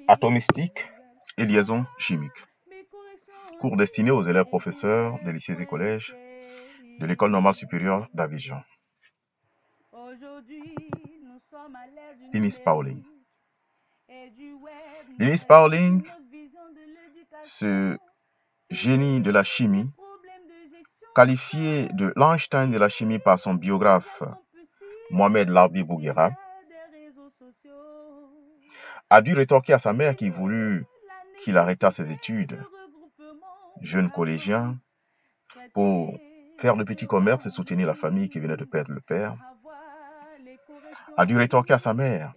Atomistique et liaison chimique. Cours destiné aux élèves professeurs des lycées et collèges de l'École normale supérieure d'Abidjan. Linus Pauling. Linus Pauling, ce génie de la chimie, qualifié de l'Einstein de la chimie par son biographe Mohamed Larbi Bouguera, a dû rétorquer à sa mère qui voulut qu'il arrêtât ses études, jeune collégien, pour faire le petit commerce et soutenir la famille qui venait de perdre le père, a dû rétorquer à sa mère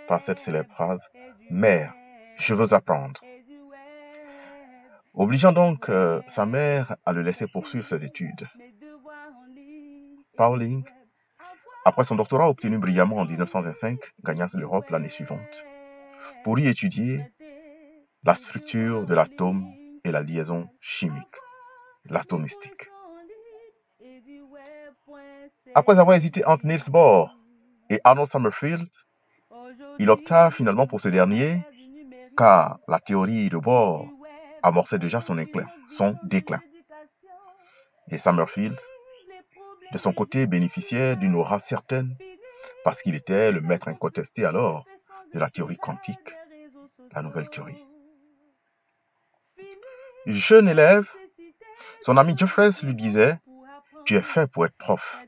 par cette célèbre phrase « Mère, je veux apprendre », obligeant donc sa mère à le laisser poursuivre ses études. Pauling, après son doctorat obtenu brillamment en 1925, gagna l'Europe l'année suivante pour y étudier la structure de l'atome et la liaison chimique, l'atomistique. Après avoir hésité entre Niels Bohr et Arnold Sommerfeld, il opta finalement pour ce dernier, car la théorie de Bohr amorçait déjà son déclin. Et Sommerfeld, de son côté, bénéficiait d'une aura certaine, parce qu'il était le maître incontesté alors de la théorie quantique, la nouvelle théorie. Jeune élève, son ami Jeffreys lui disait « Tu es fait pour être prof ».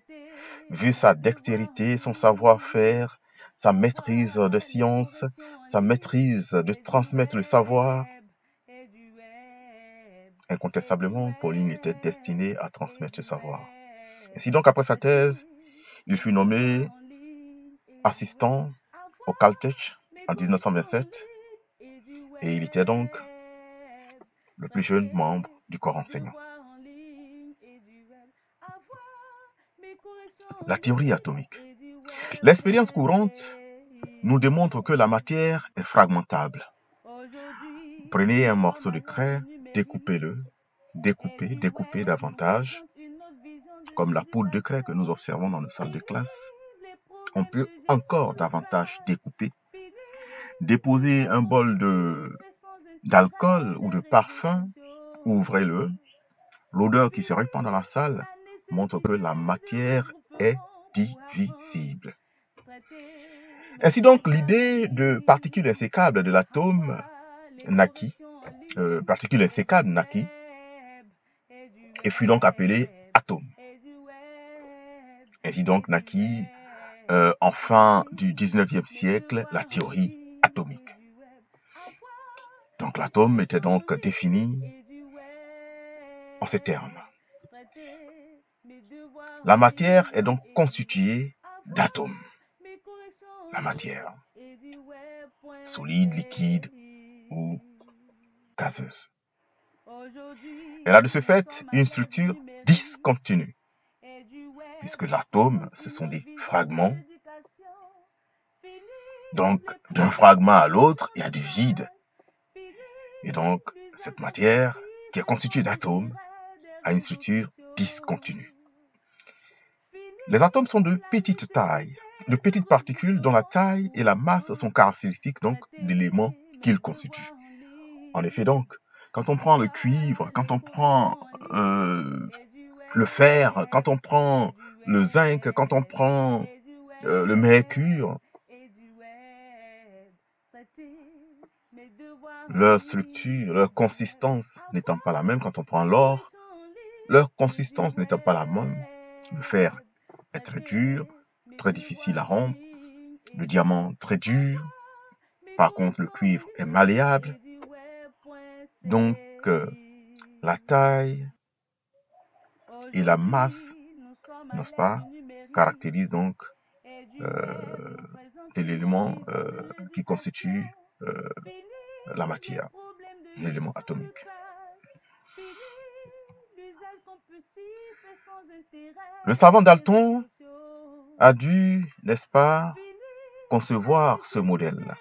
Vu sa dextérité, son savoir-faire, sa maîtrise de science, sa maîtrise de transmettre le savoir, incontestablement, Pauling était destiné à transmettre ce savoir. Ainsi donc, après sa thèse, il fut nommé assistant au Caltech en 1927 et il était donc le plus jeune membre du corps enseignant. La théorie atomique. L'expérience courante nous démontre que la matière est fragmentable. Prenez un morceau de craie, découpez-le, découpez davantage, comme la poudre de craie que nous observons dans nos salles de classe. On peut encore davantage découper, déposer un bol d'alcool ou de parfum, ouvrez-le. L'odeur qui se répand dans la salle montre que la matière est divisible. Ainsi donc, l'idée de particules insécables de l'atome naquit, et fut donc appelée atome. Ainsi donc naquit, en fin du 19e siècle, la théorie atomique. Donc l'atome était donc défini en ces termes. La matière est donc constituée d'atomes. La matière, solide, liquide ou gazeuse. Elle a de ce fait une structure discontinue, puisque l'atome, ce sont des fragments. Donc, d'un fragment à l'autre, il y a du vide. Et donc, cette matière, qui est constituée d'atomes, a une structure discontinue. Les atomes sont de petite taille, de petites particules dont la taille et la masse sont caractéristiques donc d'éléments qu'ils constituent. En effet donc, quand on prend le cuivre, quand on prend le fer, quand on prend le zinc, quand on prend le mercure, leur structure, leur consistance n'étant pas la même. Quand on prend l'or, leur consistance n'étant pas la même. Le fer est très dur, très difficile à rompre. Le diamant très dur. Par contre, le cuivre est malléable. Donc, la taille et la masse, n'est-ce pas, caractérisent donc l'élément qui constitue la matière, l'élément atomique. Le savant Dalton a dû, n'est-ce pas, concevoir ce modèle.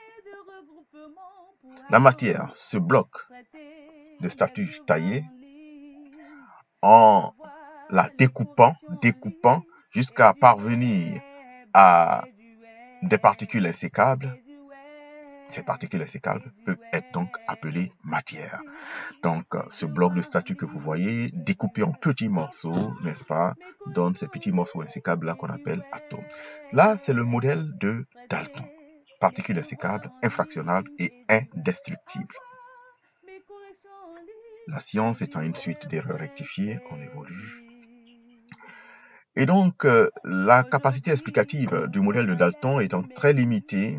La matière, ce bloc de statues taillées, en la découpant jusqu'à parvenir à des particules insécables, Cette particule insécable peut être donc appelée matière. Donc, ce bloc de statue que vous voyez, découpé en petits morceaux, n'est-ce pas, donne ces petits morceaux insécables-là qu'on appelle atomes. Là, c'est le modèle de Dalton. Particule insécable, infractionnable et indestructible. La science étant une suite d'erreurs rectifiées, on évolue. Et donc, la capacité explicative du modèle de Dalton étant très limitée,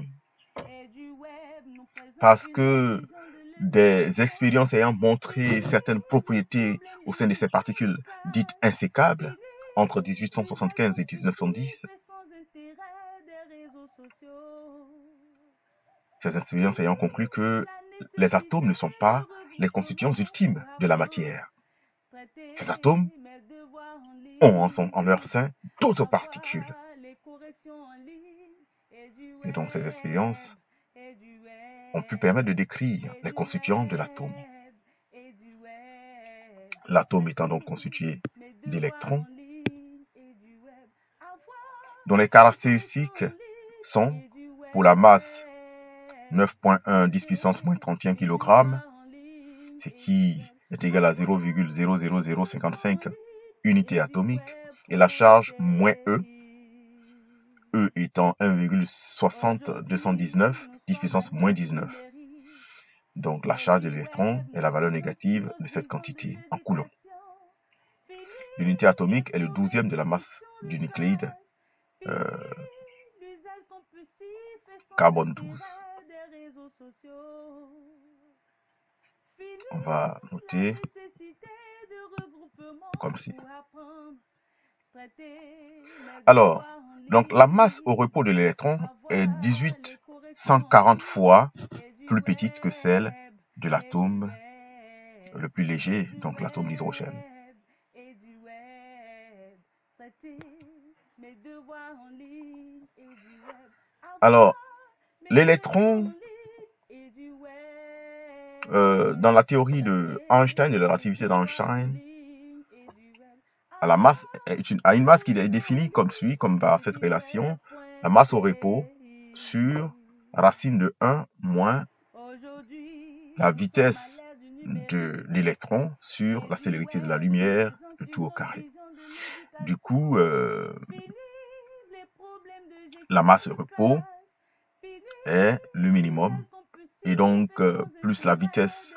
parce que des expériences ayant montré certaines propriétés au sein de ces particules dites insécables, entre 1875 et 1910, ces expériences ayant conclu que les atomes ne sont pas les constituants ultimes de la matière. Ces atomes ont en leur sein d'autres particules. Et donc ces expériences ont pu permettre de décrire les constituants de l'atome. L'atome étant donc constitué d'électrons, dont les caractéristiques sont, pour la masse, 9,1 10 puissance moins 31 kg, ce qui est égal à 0,00055 unités atomiques, et la charge moins E, E étant 1,60 219 10 puissance moins 19. Donc la charge de l'électron est la valeur négative de cette quantité en coulombs. L'unité atomique est le 12e de la masse du nucléide carbone 12. On va noter comme ci. Alors, donc la masse au repos de l'électron est 1840 fois plus petite que celle de l'atome le plus léger, donc l'atome d'hydrogène. Alors, l'électron, dans la théorie de Einstein, de la relativité d'Einstein, a une masse qui est définie comme suit, comme par cette relation, la masse au repos sur racine de 1 moins la vitesse de l'électron sur la célérité de la lumière, le tout au carré. Du coup, la masse au repos est le minimum, et donc plus la vitesse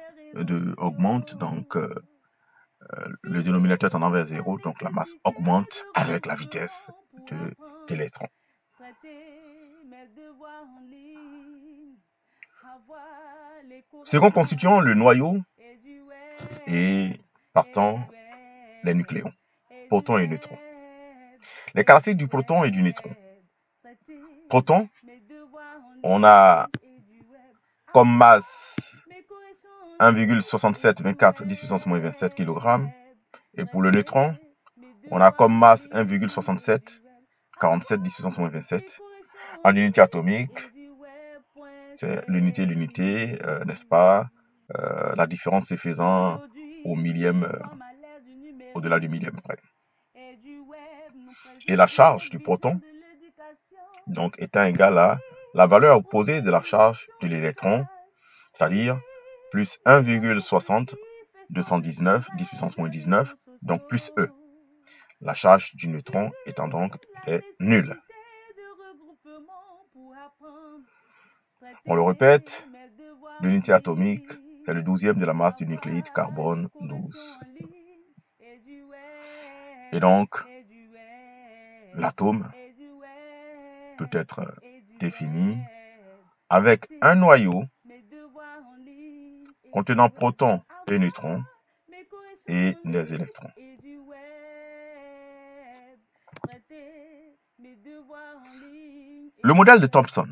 augmente, donc le dénominateur tendant vers 0, donc la masse augmente avec la vitesse de l'électron. Second constituant le noyau et partant les nucléons, protons et neutrons. Les caractéristiques du proton et du neutron. Proton, on a comme masse 1,6724 10 puissance moins 27 kg. Et pour le neutron, on a comme masse 1,6747 10 puissance moins 27. En unité atomique, c'est l'unité, n'est-ce pas? La différence se faisant au millième, au-delà du millième près. Et la charge du proton, donc, étant égale à la valeur opposée de la charge de l'électron, c'est-à-dire plus 1,60 219 10 puissance moins 19, donc plus E. La charge du neutron étant donc nulle. On le répète, l'unité atomique est le 12e de la masse du nucléide carbone 12. Et donc, l'atome peut être défini avec un noyau contenant protons et neutrons et des électrons. Le modèle de Thomson.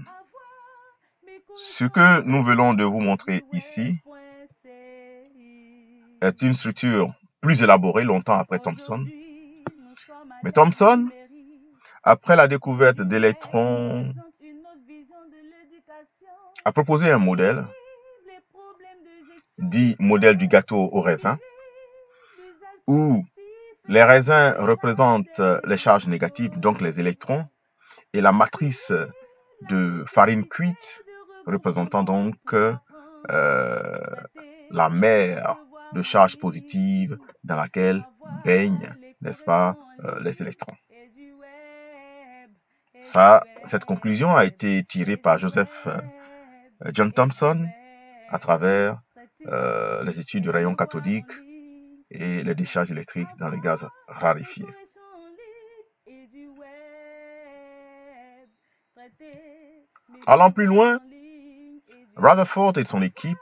Ce que nous venons de vous montrer ici est une structure plus élaborée longtemps après Thomson. Mais Thomson, après la découverte d'électrons, a proposé un modèle, dit modèle du gâteau au raisin, où les raisins représentent les charges négatives, donc les électrons, et la matrice de farine cuite représentant donc la mer de charge positive dans laquelle baignent, n'est-ce pas, les électrons. Cette conclusion a été tirée par Joseph John Thomson à travers les études du rayon cathodique et les décharges électriques dans les gaz raréfiés. Allant plus loin, Rutherford et son équipe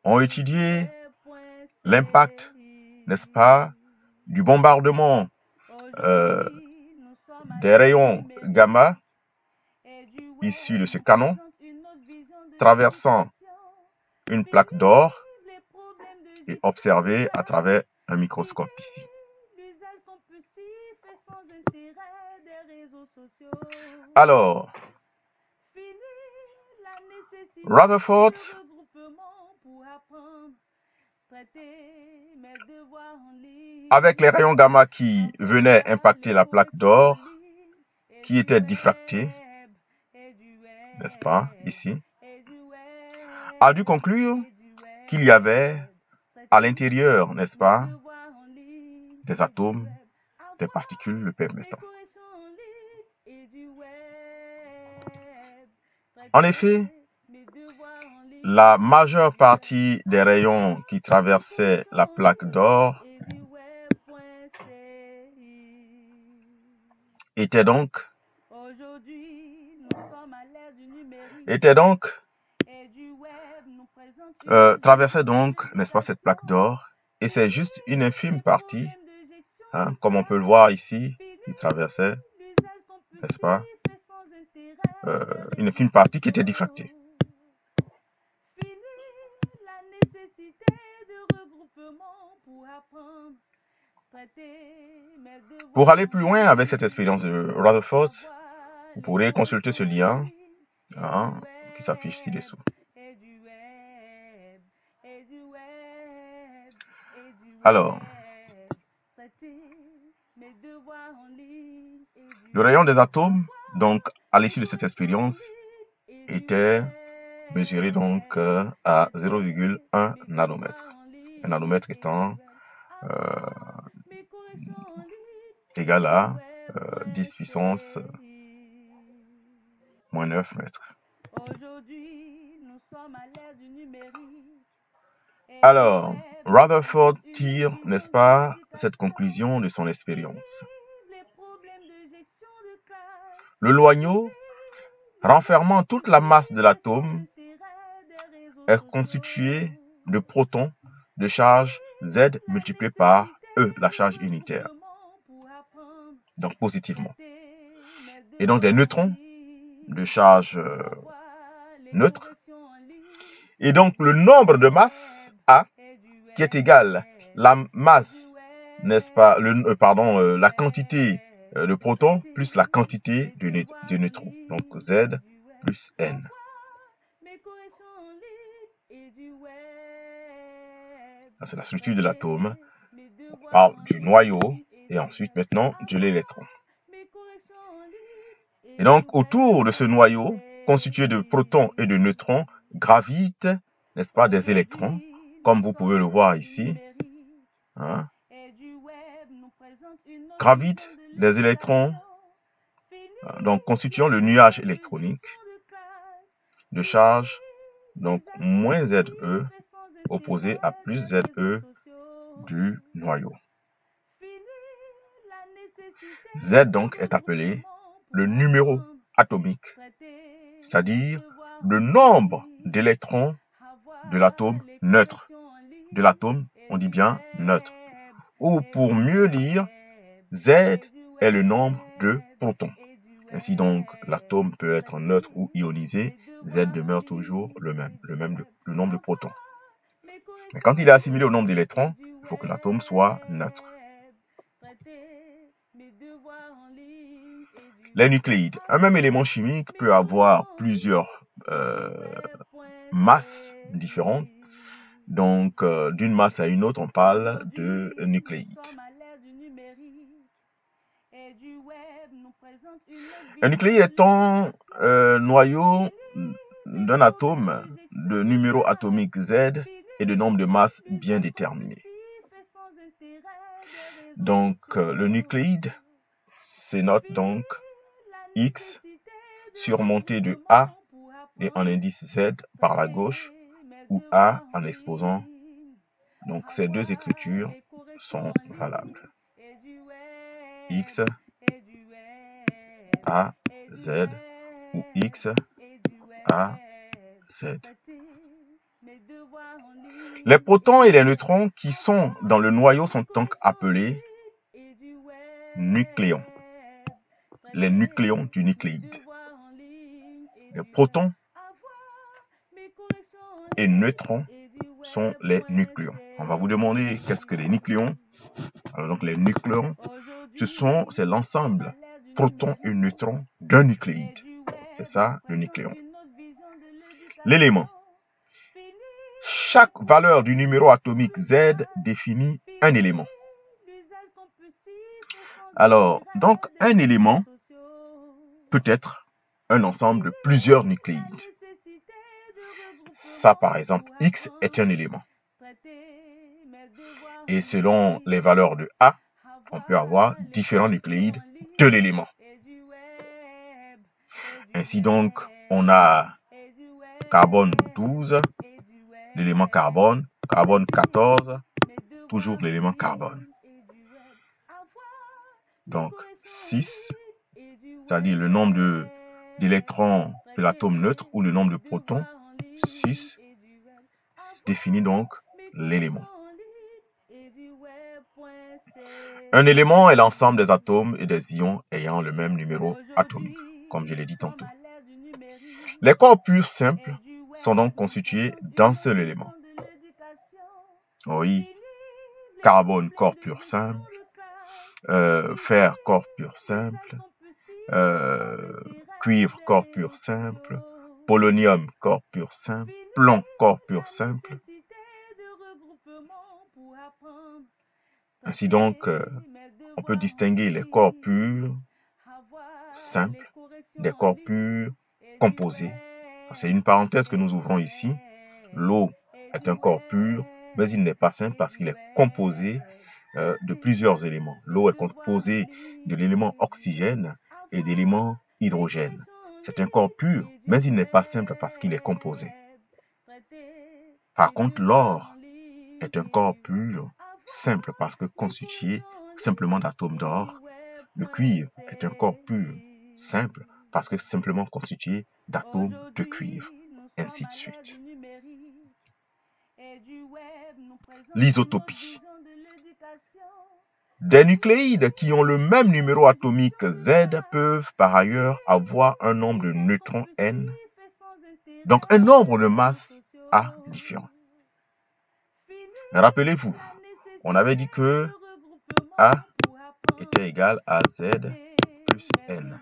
ont étudié l'impact, n'est-ce pas, du bombardement des rayons gamma issus de ce canon traversant une plaque d'or et observé à travers un microscope ici. Alors, Rutherford, avec les rayons gamma qui venaient impacter la plaque d'or, qui était diffractée, n'est-ce pas, ici, a dû conclure qu'il y avait à l'intérieur, n'est-ce pas, des atomes, des particules le permettant. En effet, la majeure partie des rayons qui traversaient la plaque d'or étaient donc traversaient donc, n'est-ce pas, cette plaque d'or, et c'est juste une infime partie, comme on peut le voir ici, qui traversait, n'est-ce pas, une infime partie qui était diffractée. Pour aller plus loin avec cette expérience de Rutherford, vous pourrez consulter ce lien qui s'affiche ci-dessous. Alors, le rayon des atomes, donc à l'issue de cette expérience, était mesuré donc à 0,1 nanomètre. Un nanomètre étant égal à 10 puissance moins 9 mètres. Alors, Rutherford tire, n'est-ce pas, cette conclusion de son expérience. Le noyau, renfermant toute la masse de l'atome, est constitué de protons de charge Z multiplié par E, la charge unitaire, donc positivement. Et donc des neutrons de charge neutre. Et donc le nombre de masses A, qui est égal la masse, n'est-ce pas, la quantité de protons plus la quantité de neutrons. Donc Z plus N. C'est la structure de l'atome. On parle du noyau et ensuite maintenant de l'électron. Et donc autour de ce noyau, constitué de protons et de neutrons, gravitent, n'est-ce pas, des électrons, comme vous pouvez le voir ici. Gravitent des électrons, donc constituant le nuage électronique de charge, donc moins ZE, opposé à plus ZE du noyau. Z donc est appelé le numéro atomique, c'est-à-dire le nombre d'électrons de l'atome neutre. De l'atome, on dit bien neutre. Ou pour mieux dire, Z est le nombre de protons. Ainsi donc, l'atome peut être neutre ou ionisé, Z demeure toujours le nombre de protons. Mais quand il est assimilé au nombre d'électrons, il faut que l'atome soit neutre. Les nucléides. Un même élément chimique peut avoir plusieurs masses différentes. Donc, d'une masse à une autre, on parle de nucléides. Un nucléide étant noyau d'un atome de numéro atomique Z et de nombre de masse bien déterminé. Donc, le nucléide s'énote donc X surmonté de A et en indice Z par la gauche ou A en exposant. Donc, ces deux écritures sont valables. X, A, Z ou X, A, Z. Les protons et les neutrons qui sont dans le noyau sont donc appelés nucléons. Les nucléons du nucléide. Les protons et neutrons sont les nucléons. On va vous demander qu'est-ce que les nucléons. Alors donc les nucléons, c'est l'ensemble protons et neutrons d'un nucléide. C'est ça le nucléon. L'élément. Chaque valeur du numéro atomique Z définit un élément. Alors, donc un élément peut être un ensemble de plusieurs nucléides. Ça, par exemple, X est un élément. Et selon les valeurs de A, on peut avoir différents nucléides de l'élément. Ainsi donc, on a carbone 12, l'élément carbone, carbone 14, toujours l'élément carbone. Donc 6, c'est-à-dire le nombre d'électrons de l'atome neutre ou le nombre de protons, 6 définit donc l'élément. Un élément est l'ensemble des atomes et des ions ayant le même numéro atomique, comme je l'ai dit tantôt. Les corps purs simples sont donc constitués d'un seul élément. Oui, carbone, corps pur simple, fer, corps pur simple, cuivre, corps pur simple, polonium, corps pur simple, plomb, corps pur simple. Ainsi donc, on peut distinguer les corps purs simples des corps purs composés. C'est une parenthèse que nous ouvrons ici. L'eau est un corps pur, mais il n'est pas simple parce qu'il est composé de plusieurs éléments. L'eau est composée de l'élément oxygène et d'éléments hydrogène. C'est un corps pur, mais il n'est pas simple parce qu'il est composé. Par contre, l'or est un corps pur, simple parce que constitué simplement d'atomes d'or. Le cuivre est un corps pur, simple parce que simplement constitué d'atomes de cuivre, ainsi de suite. L'isotopie. Des nucléides qui ont le même numéro atomique Z peuvent par ailleurs avoir un nombre de neutrons N, donc un nombre de masse A différent. Rappelez-vous, on avait dit que A était égal à Z plus N.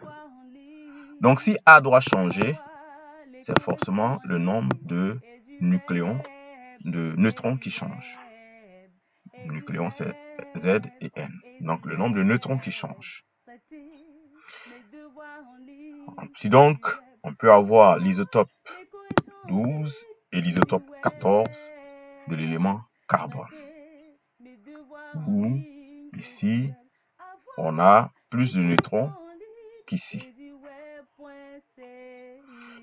Donc si A doit changer, c'est forcément le nombre de nucléons, de neutrons qui change. Nucléons, c'est Z et N. Donc, le nombre de neutrons qui change. Si donc, on peut avoir l'isotope 12 et l'isotope 14 de l'élément carbone. Où, ici, on a plus de neutrons qu'ici.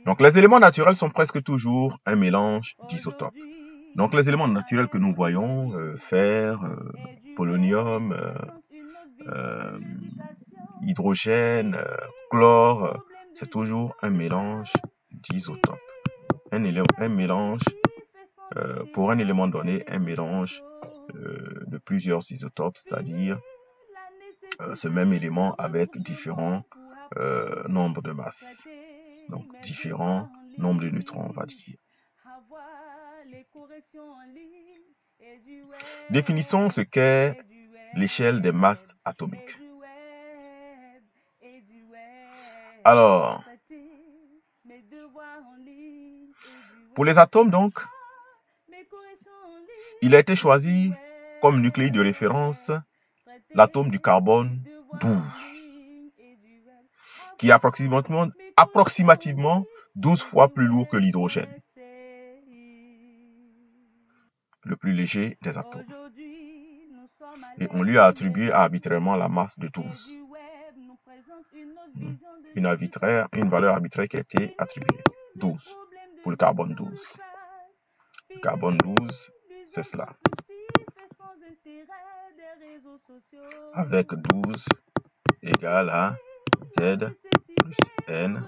Donc, les éléments naturels sont presque toujours un mélange d'isotopes. Donc, les éléments naturels que nous voyons, fer, polonium, hydrogène, chlore, c'est toujours un mélange d'isotopes. Un mélange, pour un élément donné, un mélange de plusieurs isotopes, c'est-à-dire ce même élément avec différents nombres de masses. Donc, différents nombres de neutrons, on va dire. Définissons ce qu'est l'échelle des masses atomiques. Alors, pour les atomes donc, il a été choisi comme nucléide de référence l'atome du carbone 12. qui est approximativement 12 fois plus lourd que l'hydrogène, le plus léger des atomes. Et on lui a attribué arbitrairement la masse de 12. Une valeur arbitraire qui a été attribuée, 12, pour le carbone 12. Le carbone 12, c'est cela. Avec 12 égale à Z plus N,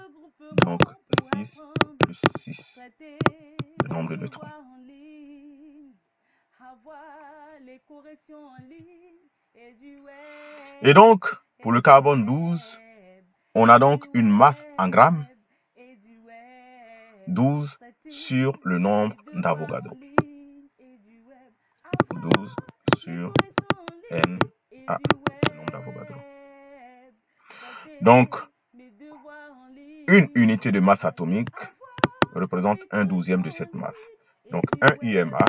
donc 6 plus 6, le nombre de neutrons. Et donc, pour le carbone 12, on a donc une masse en grammes, 12 sur le nombre d'Avogadro. 12 sur N, le nombre d'Avogadro. Donc, une unité de masse atomique représente 1/12e de cette masse. Donc, 1 UMA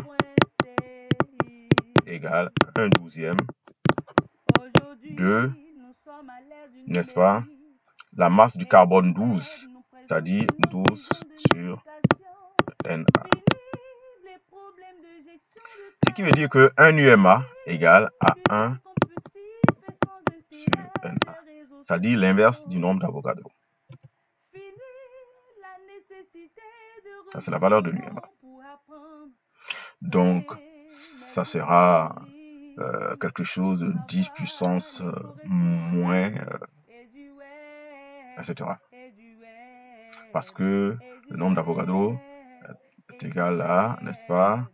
égale 1/12e de, n'est-ce pas, la masse du carbone 12, c'est-à-dire 12 sur Na. Ce qui veut dire que 1 UMA égale à 1 sur Na, c'est-à-dire l'inverse du nombre d'Avogadro. Ça, c'est la valeur de l'UMA. Donc, ça sera quelque chose de 10 puissance moins, etc. Parce que le nombre d'Avogadro est égal à, n'est-ce pas,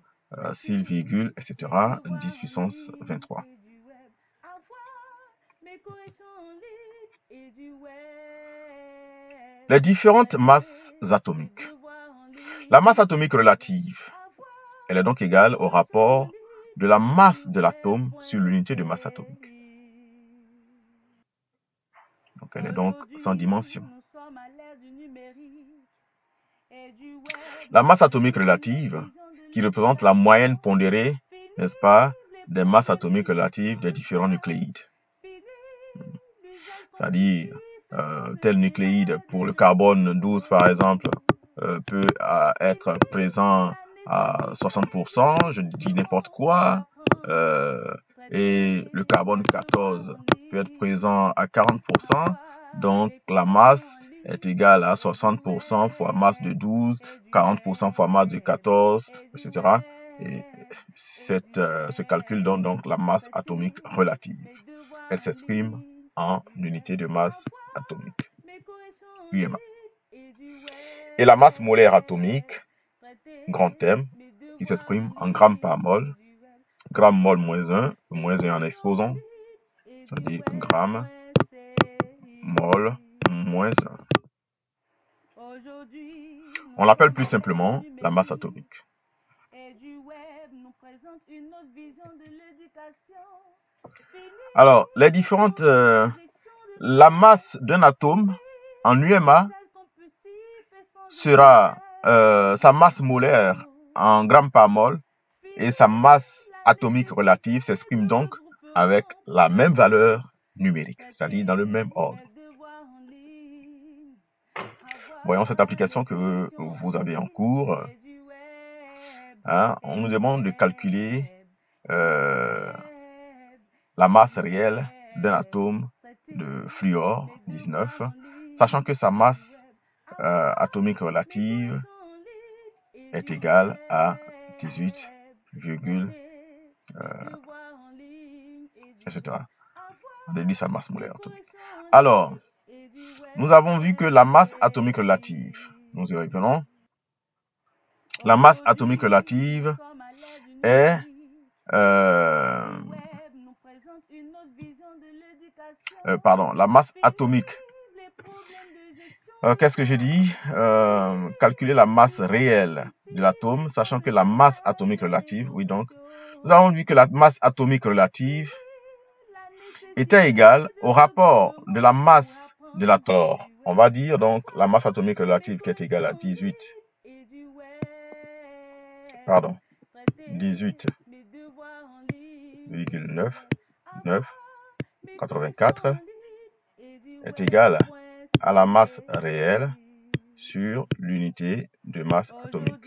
6, etc., 10 puissance 23. Les différentes masses atomiques. La masse atomique relative, elle est donc égale au rapport de la masse de l'atome sur l'unité de masse atomique. Donc elle est donc sans dimension. La masse atomique relative, qui représente la moyenne pondérée, n'est-ce pas, des masses atomiques relatives des différents nucléides. C'est-à-dire, tel nucléide pour le carbone 12 par exemple peut être présent à 60%, je dis n'importe quoi, et le carbone 14 peut être présent à 40%, donc la masse est égale à 60% fois masse de 12, 40% fois masse de 14, etc. Et ce calcul donne donc la masse atomique relative. Elle s'exprime en unité de masse atomique, UMA. Et la masse molaire atomique, grand M, qui s'exprime en grammes par mol, gramme mol moins 1, moins 1 en exposant, c'est-à-dire gramme mol moins 1. On l'appelle plus simplement la masse atomique. Alors, les différentes... la masse d'un atome en UMA sera sa masse molaire en grammes par mol et sa masse atomique relative s'exprime donc avec la même valeur numérique, c'est-à-dire dans le même ordre. Voyons cette application que vous avez en cours. On nous demande de calculer la masse réelle d'un atome de fluor 19, sachant que sa masse atomique relative est égale à 18, etc. On déduit sa masse molaire atomique. Alors, nous avons vu que la masse atomique relative, nous y revenons, la masse atomique relative est la masse atomique. Qu'est-ce que j'ai dit? Calculer la masse réelle de l'atome, sachant que la masse atomique relative, oui donc, nous avons vu que la masse atomique relative était égale au rapport de la masse de l'atome. On va dire donc la masse atomique relative qui est égale à 18,984 est égale à la masse réelle sur l'unité de masse atomique.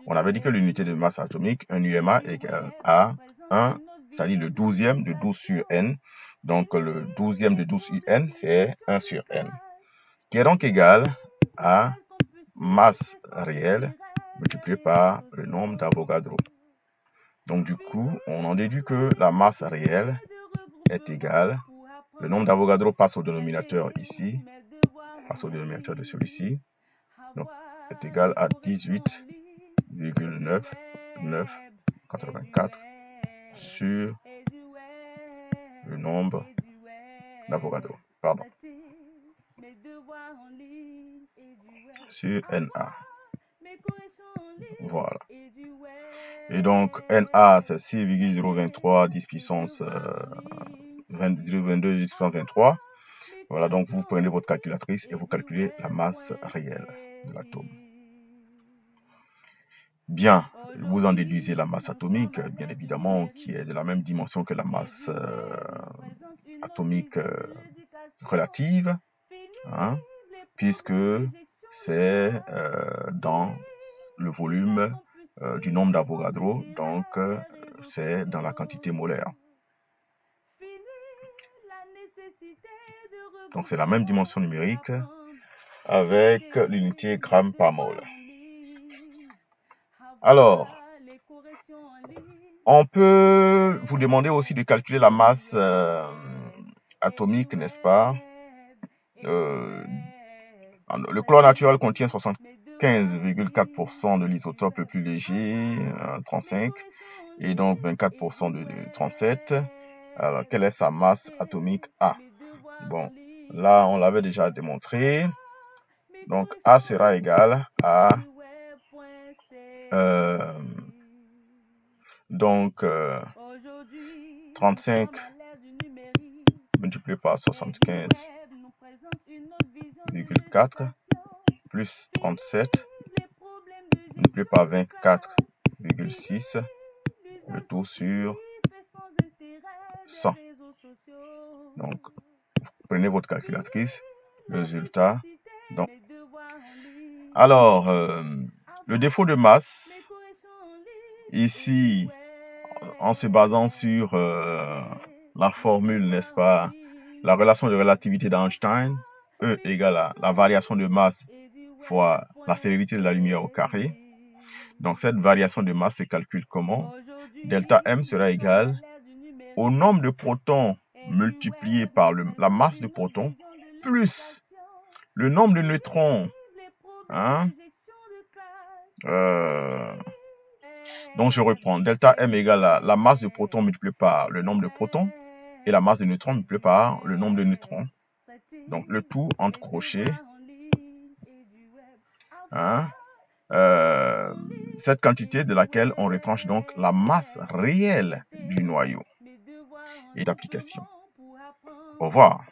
On avait dit que l'unité de masse atomique, un UMA égale à 1, c'est-à-dire le 12e de 12 sur n. Donc le 12e de 12 sur n, c'est 1 sur n. Qui est donc égal à masse réelle multipliée par le nombre d'Avogadro. Donc du coup, on en déduit que la masse réelle est égale, le nombre d'Avogadro passe au dénominateur ici, passe au dénominateur de celui-ci, donc est égal à 18,9984 sur le nombre d'Avogadro, pardon, sur NA. Voilà. Et donc, NA, c'est 6,023 10 puissance 22 10 puissance 23. Voilà, donc vous prenez votre calculatrice et vous calculez la masse réelle de l'atome. Bien, vous en déduisez la masse atomique, bien évidemment, qui est de la même dimension que la masse atomique relative, hein, puisque c'est dans le volume du nombre d'Avogadro, donc c'est dans la quantité molaire. Donc c'est la même dimension numérique avec l'unité gramme par mole. Alors, on peut vous demander aussi de calculer la masse atomique, n'est-ce pas? Le chlore naturel contient 75,4% de l'isotope le plus léger, 35, et donc 24% de 37. Alors, quelle est sa masse atomique A? Bon, là, on l'avait déjà démontré. Donc, A sera égal à 35 multiplié par 75,4 plus 37 multiplié par 24,6, le tout sur 100. Donc, prenez votre calculatrice, le résultat. Donc, alors, le défaut de masse, ici, en se basant sur la formule, n'est-ce pas, la relation de relativité d'Einstein, E égale à la variation de masse fois la célérité de la lumière au carré. Donc, cette variation de masse se calcule comment? Delta M sera égal au nombre de protons multiplié par la masse de protons plus le nombre de neutrons. Hein? Donc, je reprends. Delta M égale à la masse de protons multipliée par le nombre de protons et la masse de neutrons multipliée par le nombre de neutrons. Donc, le tout entre crochets. Hein? Cette quantité de laquelle on retranche donc la masse réelle du noyau et d'application. Au revoir.